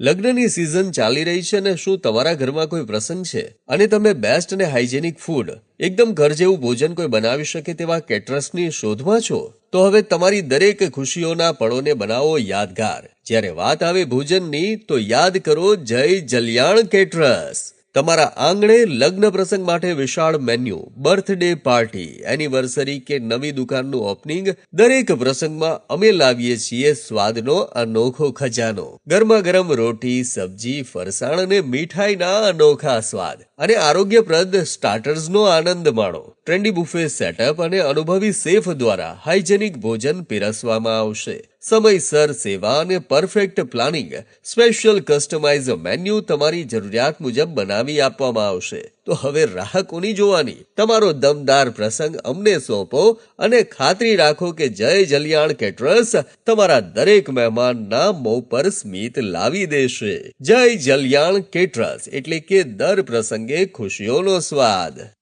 લગ્નની સિઝન ચાલી રહી છે અને શું તમારા ઘરમાં કોઈ પ્રસંગ છે અને તમે બેસ્ટ અને હાઇજેનિક ફૂડ એકદમ ઘર જેવું ભોજન કોઈ બનાવી શકે તેવા કેટરર્સની શોધમાં છો? તો હવે તમારી દરેક ખુશીઓના પળોને બનાવો યાદગાર. જ્યારે વાત આવે ભોજનની તો યાદ કરો જય જલિયાણ કેટરર્સ. તમારા આંગણે લગ્ન પ્રસંગ માટે વિશાળ મેન્યુ, બર્થડે પાર્ટી, એનિવર્સરી કે નવી દુકાનનું ઓપનિંગ, દરેક પ્રસંગમાં અમે લાવીએ છીએ સ્વાદનો અનોખો ખજાનો. ગરમા ગરમ રોટી, સબ્જી, ફરસાણ અને મીઠાઈના અનોખા સ્વાદ અને આરોગ્યપ્રદ સ્ટાર્ટર્સનો આનંદ માણો. ટ્રેન્ડી બુફે સેટઅપ અને અનુભવી શેફ દ્વારા હાઇજેનિક ભોજન પીરસવામાં આવશે. સમયસર સેવા અને perfect planning, special customize menu તમારી જરૂરિયાત મુજબ બનાવી આપવામાં આવશે. તો હવે રાહ કોની જોવાની? તમારો દમદાર પ્રસંગ અમને સોંપો અને ખાતરી રાખો કે જય જલિયાણ કેટરર્સ તમારા દરેક મહેમાનના મોં પર સ્મિત લાવી દેશે. જય જલિયાણ કેટરર્સ એટલે કે દર પ્રસંગે ખુશીઓનો સ્વાદ.